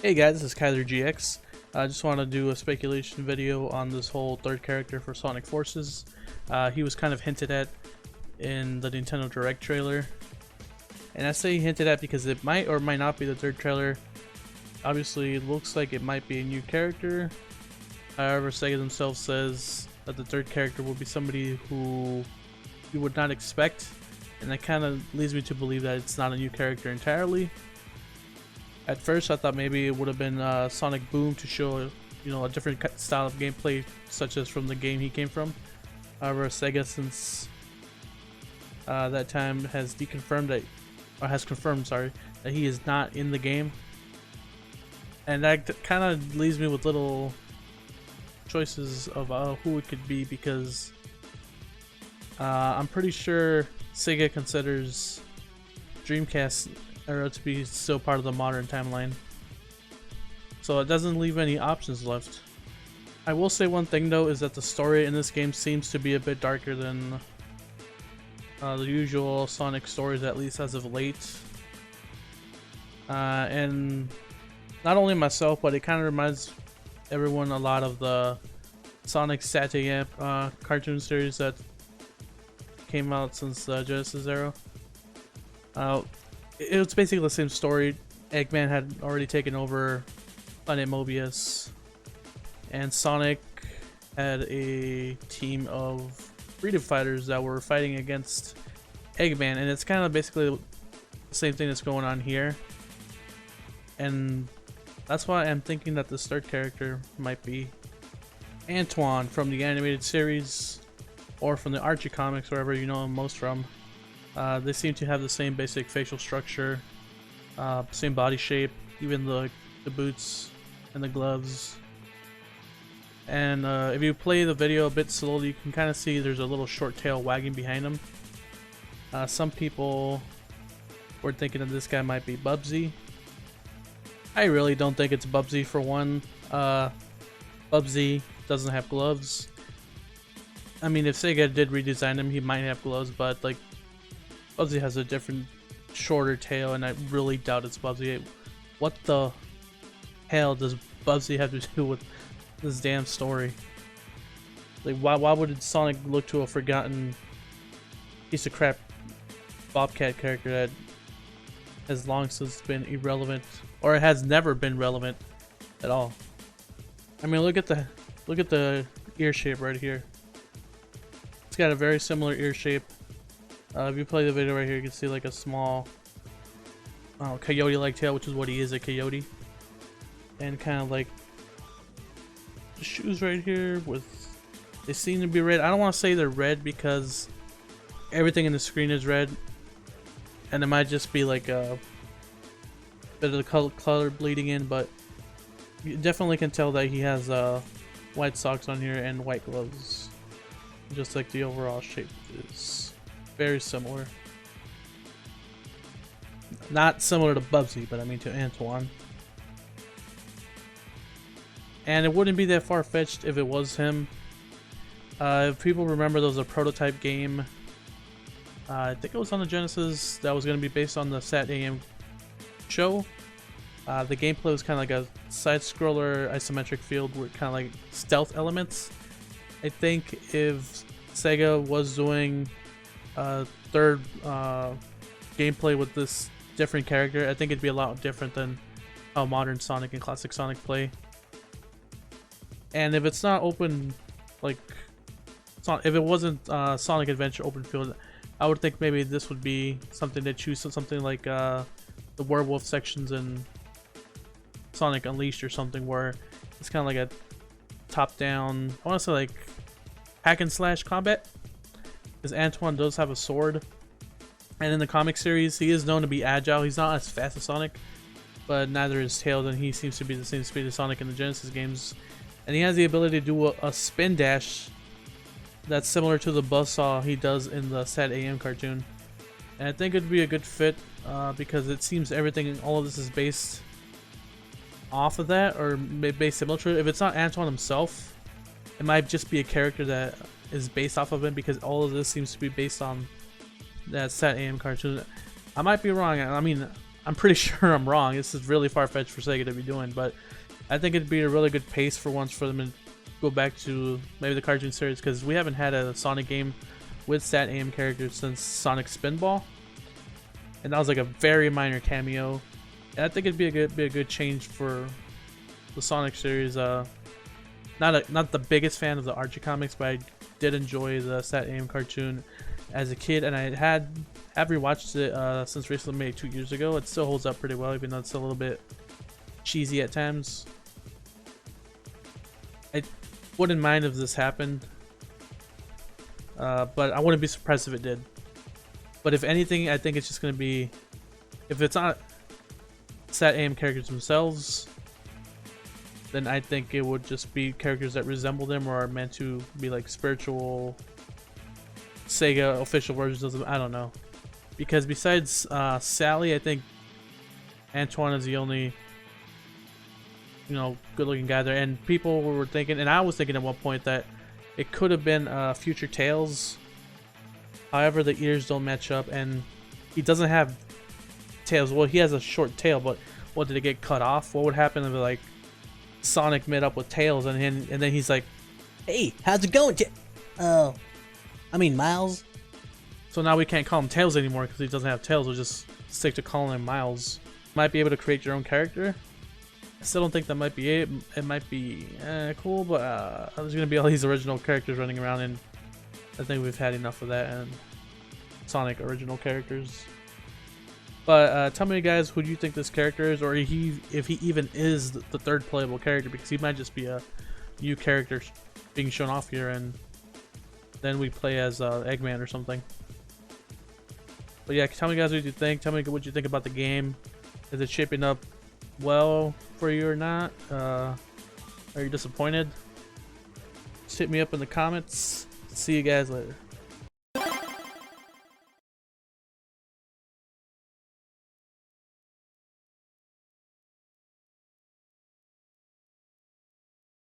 Hey guys, this is Kaiser GX. I just want to do a speculation video on this whole third character for Sonic Forces. He was kind of hinted at in the Nintendo Direct trailer. And I say hinted at because it might or might not be the third trailer. Obviously, it looks like it might be a new character. However, Sega themselves says that the third character will be somebody who you would not expect. And that kind of leads me to believe that it's not a new character entirely. At first, I thought maybe it would have been Sonic Boom to show, a different style of gameplay, such as from the game he came from. However, Sega, since that time, has confirmed that he is not in the game, and that kind of leaves me with little choices of who it could be, because I'm pretty sure Sega considers Dreamcast Error to be still part of the modern timeline, so it doesn't leave any options left. I will say one thing though, is that the story in this game seems to be a bit darker than the usual Sonic stories, at least as of late. And not only myself, but it kind of reminds everyone a lot of the Sonic Saturday cartoon series that came out since the Genesis era. It was basically the same story. Eggman had already taken over Planet Mobius, and Sonic had a team of freedom fighters that were fighting against Eggman, and it's kind of basically the same thing that's going on here. And that's why I'm thinking that this third character might be Antoine from the animated series, or from the Archie comics, wherever you know him most from. They seem to have the same basic facial structure, same body shape, even the boots and the gloves. And if you play the video a bit slowly, you can kind of see there's a little short tail wagging behind him. Some people were thinking that this guy might be Bubsy. I really don't think it's Bubsy, for one. Bubsy doesn't have gloves. I mean, if Sega did redesign him, he might have gloves, but like, Bubsy has a different, shorter tail, and I really doubt it's Bubsy. What the hell does Bubsy have to do with this damn story? Like, why would Sonic look to a forgotten piece of crap Bobcat character that has long since been irrelevant, or it has never been relevant at all? I mean, look at the ear shape right here. It's got a very similar ear shape. If you play the video right here, you can see like a small coyote-like tail, which is what he is, a coyote. And kind of like the shoes right here, they seem to be red. I don't want to say they're red because everything in the screen is red, and it might just be like a bit of the color bleeding in, but you definitely can tell that he has white socks on here and white gloves, just like the overall shape is very similar. Not similar to Bubsy, but I mean to Antoine. And it wouldn't be that far-fetched if it was him. If people remember, there was a prototype game, I think it was on the Genesis, that was going to be based on the Sat AM show. The gameplay was kind of like a side-scroller isometric field with kind of like stealth elements. I think if Sega was doing third gameplay with this different character, I think it'd be a lot different than how modern Sonic and classic Sonic play. And if it's not open, like, if it wasn't Sonic Adventure open field, I would think maybe this would be something to choose, something like the werewolf sections in Sonic Unleashed or something, where it's kind of like a top-down, I want to say like hack and slash combat, because Antoine does have a sword, and in the comic series he is known to be agile. He's not as fast as Sonic, but neither is Tails, and he seems to be the same speed as Sonic in the Genesis games. And he has the ability to do a spin dash that's similar to the buzzsaw he does in the Sat AM cartoon. And I think it'd be a good fit because it seems all of this is based off of that, or based similar to it. If it's not Antoine himself, it might just be a character that is based off of him, because all of this seems to be based on that Sat AM cartoon. I might be wrong. I mean, I'm pretty sure I'm wrong. This is really far-fetched for Sega to be doing, but I think it'd be a really good pace for once for them to go back to maybe the cartoon series, because we haven't had a Sonic game with Sat aim characters since Sonic Spinball, and that was like a very minor cameo. And I think it'd be a good change for the Sonic series. Not the biggest fan of the Archie comics, but I did enjoy the Sat aim cartoon as a kid, and I have rewatched it since recently, maybe 2 years ago. It still holds up pretty well, even though it's a little bit cheesy at times. I wouldn't mind if this happened, but I wouldn't be surprised if it did. But if anything, I think it's just going to be, if it's not Sat aim characters themselves, then I think it would just be characters that resemble them or are meant to be like spiritual Sega official versions of them. I don't know. Because besides Sally, I think Antoine is the only, you know, good-looking guy there. And people were thinking, and I was thinking at one point, that it could have been future Tails. However, the ears don't match up, and he doesn't have tails. Well, he has a short tail, but what, did it get cut off? What would happen if like Sonic met up with Tails, and then he's like, "Hey, how's it going, I mean Miles?" So now we can't call him Tails anymore because he doesn't have tails. We'll just stick to calling him Miles. Might be able to create your own character. I still don't think that might be it. It might be cool, but there's gonna be all these original characters running around, and I think we've had enough of that and Sonic original characters. But tell me, guys, who do you think this character is, or if he even is the third playable character, because he might just be a new character being shown off here, and then we play as Eggman or something. But yeah, tell me, guys, what you think. Tell me what you think about the game. Is it shaping up well for you or not? Are you disappointed? Just hit me up in the comments. See you guys later.